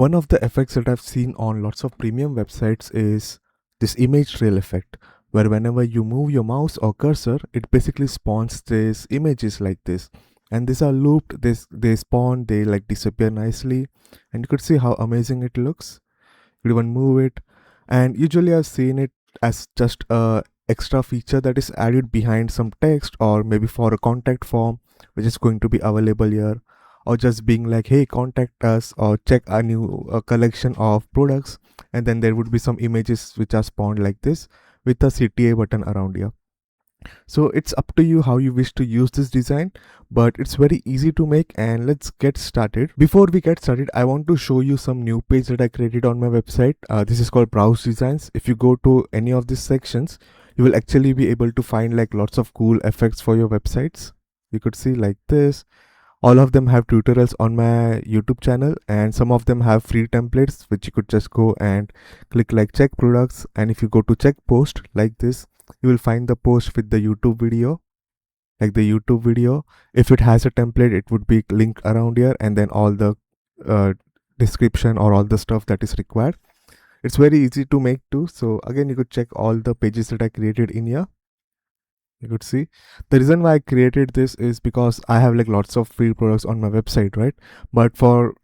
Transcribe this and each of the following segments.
One of the effects that I've seen on lots of premium websites is this image trail effect, where whenever you move your mouse or cursor, it basically spawns these images like this. And these are looped, they spawn, they like disappear nicely. And you could see how amazing it looks. You could even move it. And usually I've seen it as just a extra feature that is added behind some text, or maybe for a contact form, which is going to be available here, or just being like, hey, contact us or check a new collection of products, and then there would be some images which are spawned like this with a CTA button around here. So it's up to you how you wish to use this design, but it's very easy to make, and let's get started. Before we get started, I want to show you some new page that I created on my website. This is called Browse Designs. If you go to any of these sections, you will actually be able to find like lots of cool effects for your websites. You could see like this. All of them have tutorials on my YouTube channel, and some of them have free templates which you could just go and click like check products. And if you go to check post like this, you will find the post with the YouTube video, like the YouTube video. If it has a template, it would be linked around here, and then all the description or all the stuff that is required. It's very easy to make too. So again, you could check all the pages that I created in here. You could see the reason why I created this is because I have like lots of free products on my website, right? But for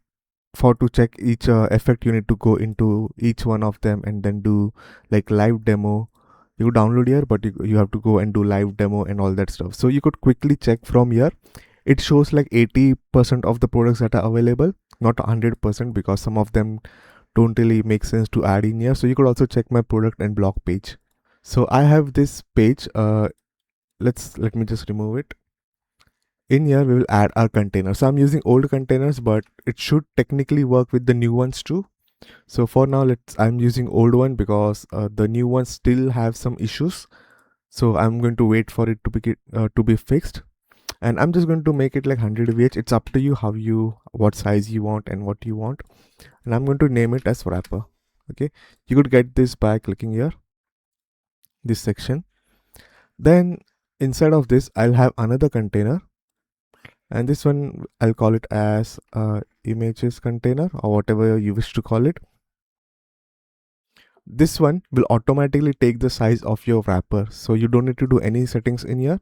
to check each effect, you need to go into each one of them and then do like live demo. You download here, but you have to go and do live demo and all that stuff. So you could quickly check from here. It shows like 80% of the products that are available, not 100%, because some of them don't really make sense to add in here. So you could also check my product and blog page. So I have this page. Let me just remove it. In here we will add our container. So I'm using old containers, but it should technically work with the new ones too. So for now, I'm using old one because the new ones still have some issues. So I'm going to wait for it to be fixed, and I'm just going to make it like 100 VH. It's up to you what size you want and what you want. And I'm going to name it as wrapper. Okay, you could get this by clicking here, this section. Then inside of this, I'll have another container, and this one I'll call it as images container, or whatever you wish to call it. This one will automatically take the size of your wrapper, so you don't need to do any settings in here.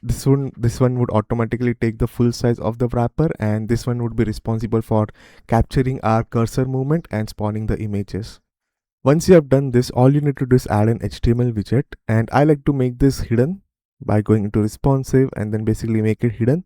This one would automatically take the full size of the wrapper, and this one would be responsible for capturing our cursor movement and spawning the images. Once you have done this, all you need to do is add an HTML widget, and I like to make this hidden by going into responsive and then basically make it hidden,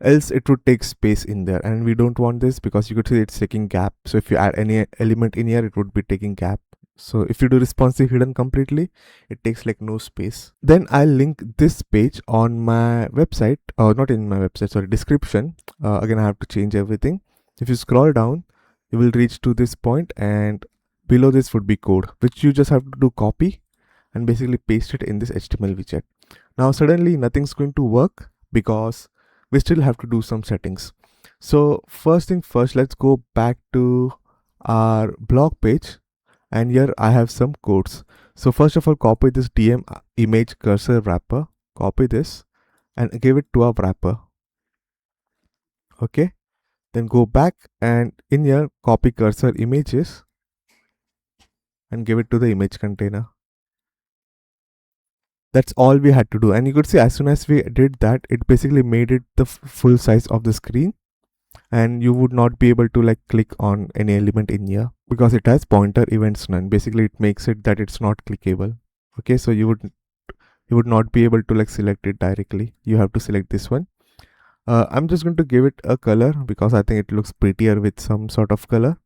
else it would take space in there, and we don't want this because you could see it's taking gap. So if you add any element in here, it would be taking gap. So if you do responsive hidden completely, it takes like no space. Then I'll link this page on my website, or not in my website, sorry, description. Again, I have to change everything. If you scroll down, you will reach to this point, and below this would be code, which you just have to do copy and basically paste it in this HTML widget. Now suddenly nothing's going to work because we still have to do some settings. So first thing first, let's go back to our blog page, and here I have some codes. So first of all, copy this DM image cursor wrapper, copy this and give it to our wrapper. Okay, then go back and in here copy cursor images and give it to the image container. That's all we had to do, and you could see as soon as we did that, it basically made it the full size of the screen, and you would not be able to like click on any element in here because it has pointer events none. Basically it makes it that it's not clickable. Okay, so you would not be able to like select it directly. You have to select this one. I'm just going to give it a color because I think it looks prettier with some sort of color.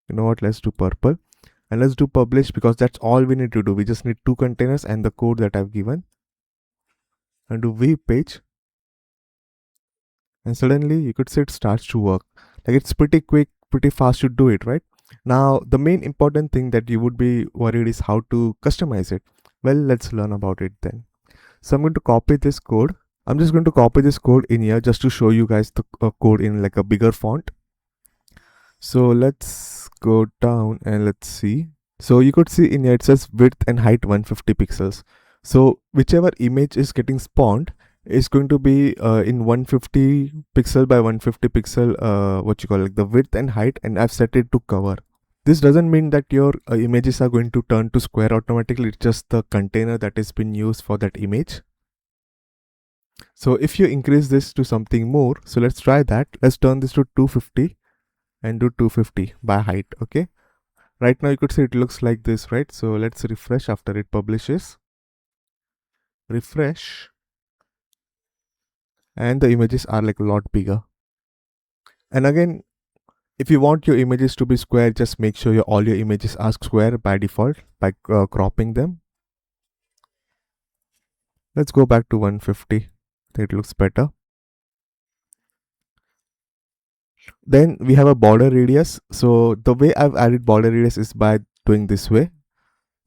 You know what, let's do purple. And let's do publish because that's all we need to do. We just need 2 containers and the code that I've given. And do view page. And suddenly you could see it starts to work. Like it's pretty quick, pretty fast to do it, right? Now, the main important thing that you would be worried is how to customize it. Well, let's learn about it then. So I'm going to copy this code. I'm just going to copy this code in here just to show you guys the code in like a bigger font. So let's go down and let's see. So you could see in here it says width and height 150 pixels. So whichever image is getting spawned, is going to be in 150 pixel by 150 pixel, what you call like the width and height, and I've set it to cover. This doesn't mean that your images are going to turn to square automatically. It's just the container that has been used for that image. So if you increase this to something more, so let's try that. Let's turn this to 250 and do 250 by height. Okay, right now you could see it looks like this, right? So let's refresh after it publishes. Refresh, and the images are like a lot bigger. And again, if you want your images to be square, just make sure all your images are square by default by cropping them. Let's go back to 150. It looks better. Then we have a border radius. So the way I've added border radius is by doing this way.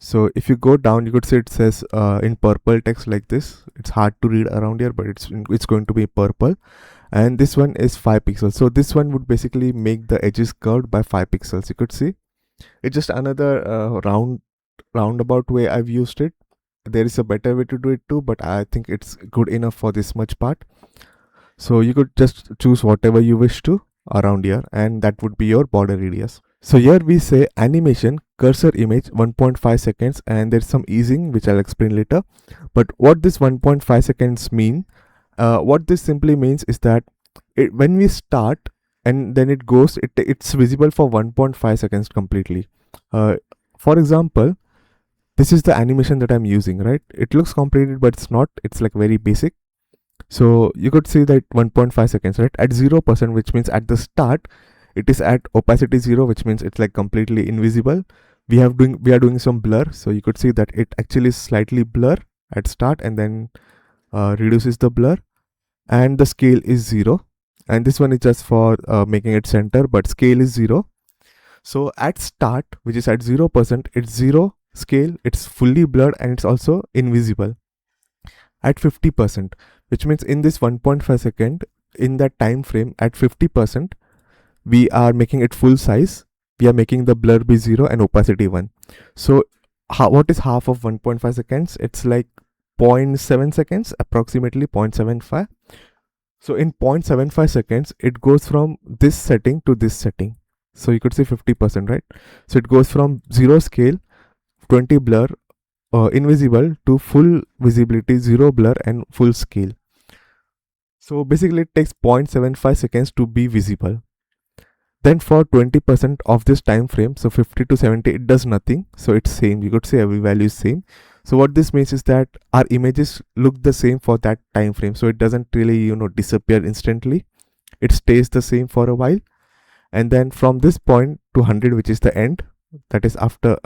So if you go down, you could see it says in purple text like this. It's hard to read around here, but it's going to be purple. And this one is 5 pixels. So this one would basically make the edges curved by 5 pixels. You could see it's just another roundabout way I've used it. There is a better way to do it too, but I think it's good enough for this much part. So you could just choose whatever you wish to around here, and that would be your border radius. So here we say animation cursor image 1.5 seconds, and there's some easing which I'll explain later. But what this 1.5 seconds mean, what this simply means is that when we start and then it goes, it's visible for 1.5 seconds completely. For example, this is the animation that I'm using, right? It looks complicated, but it's not. It's like very basic. So you could see that 1.5 seconds, right? At 0%, which means at the start, it is at opacity 0, which means it's like completely invisible. We are doing some blur. So you could see that it actually is slightly blur at start and then reduces the blur, and the scale is 0. And this one is just for making it center, but scale is 0. So at start, which is at 0%, it's 0 scale, it's fully blurred, and it's also invisible. At 50%, which means in this 1.5 second, in that time frame, at 50%, we are making it full size. We are making the blur be 0 and opacity 1. So what is half of 1.5 seconds? It's like 0.7 seconds, approximately 0.75. So in 0.75 seconds, it goes from this setting to this setting. So you could say 50%, right? So it goes from 0 scale, 20 blur, invisible, to full visibility, 0 blur, and full scale. So basically it takes 0.75 seconds to be visible. Then for 20% of this time frame, so 50 to 70, it does nothing. So it's same. You could say every value is same. So what this means is that our images look the same for that time frame. So it doesn't really, disappear instantly. It stays the same for a while. And then from this point to 100, which is the end, that is after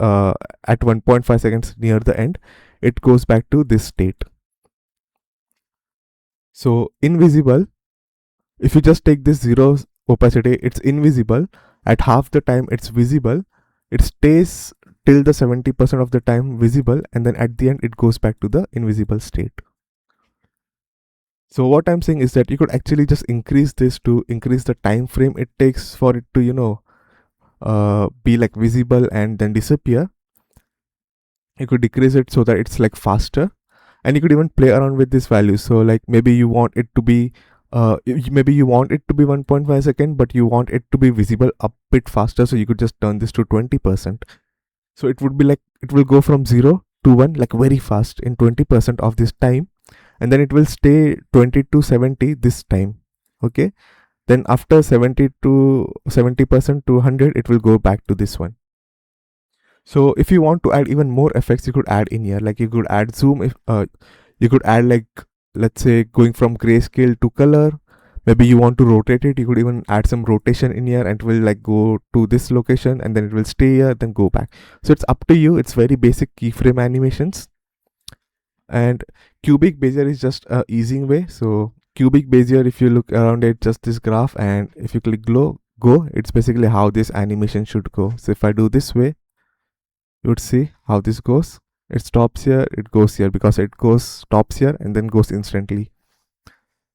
at 1.5 seconds near the end, it goes back to this state. So invisible, if you just take this 0 opacity, it's invisible. At half the time it's visible. It stays till the 70% of the time visible, and then at the end it goes back to the invisible state. So what I'm saying is that you could actually just increase this to increase the time frame it takes for it to be like visible and then disappear. You could decrease it so that it's like faster, and you could even play around with this value. So like maybe you want it to be 1.5 second, but you want it to be visible a bit faster, so you could just turn this to 20%. So it would be like it will go from 0 to 1 like very fast in 20% of this time, and then it will stay 20 to 70 this time. Okay, then after 70% to 100, it will go back to this one. So if you want to add even more effects, you could add in here, like you could add zoom. If you could add, like, let's say, going from grayscale to color. Maybe you want to rotate it, you could even add some rotation in here, and it will like go to this location, and then it will stay here, then go back. So it's up to you. It's very basic keyframe animations. And cubic bezier is just a easing way. So cubic bezier, if you look around it, just this graph, and if you click go, it's basically how this animation should go. So if I do this way, you would see how this goes. It stops here, it goes here, because it stops here and then goes instantly.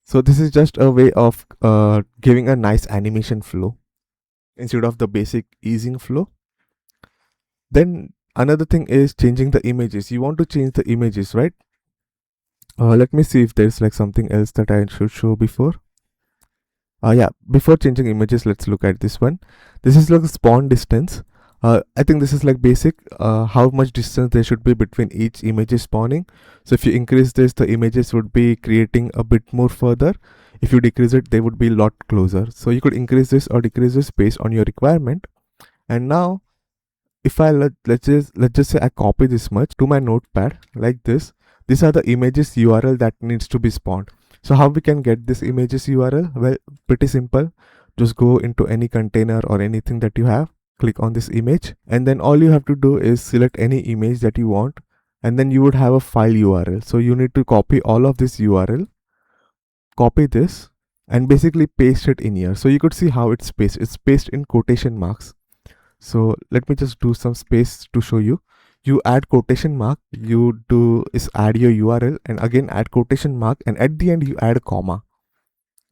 So this is just a way of giving a nice animation flow instead of the basic easing flow. Then another thing is changing the images. You want to change the images, right? Let me see if there's like something else that I should show before. Yeah, before changing images, let's look at this one. This is like the spawn distance. I think this is like basic, how much distance there should be between each image is spawning. So if you increase this, the images would be creating a bit more further. If you decrease it, they would be a lot closer. So you could increase this or decrease this based on your requirement. And now if I let's just say I copy this much to my notepad like this, these are the images URL that needs to be spawned. So how we can get this images URL? Well, pretty simple. Just go into any container or anything that you have, click on this image, and then all you have to do is select any image that you want, and then you would have a file URL. So you need to copy all of this URL, copy this, and basically paste it in here. So you could see how it's pasted. It's pasted in quotation marks. So let me just do some space to show you. You add quotation mark, you do is add your URL, and again add quotation mark, and at the end you add a comma.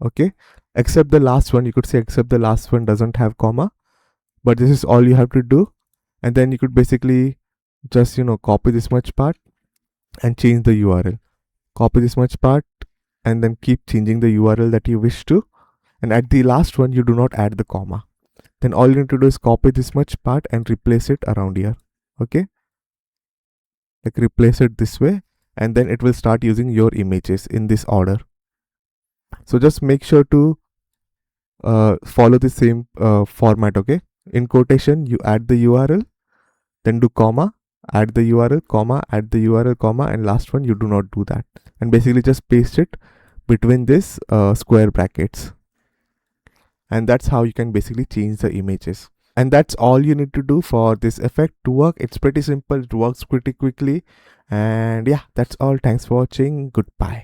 Okay, except the last one, you could say except the last one doesn't have comma, but this is all you have to do. And then you could basically just copy this much part and change the URL, copy this much part, and then keep changing the URL that you wish to. And at the last one you do not add the comma. Then all you need to do is copy this much part and replace it around here. Okay, like replace it this way, and then it will start using your images in this order. So just make sure to follow the same format. Okay, in quotation you add the URL, then do comma, add the URL, comma, add the URL, comma, and last one you do not do that, and basically just paste it between this square brackets. And that's how you can basically change the images. And that's all you need to do for this effect to work. It's pretty simple, it works pretty quickly. And yeah, that's all. Thanks for watching. Goodbye.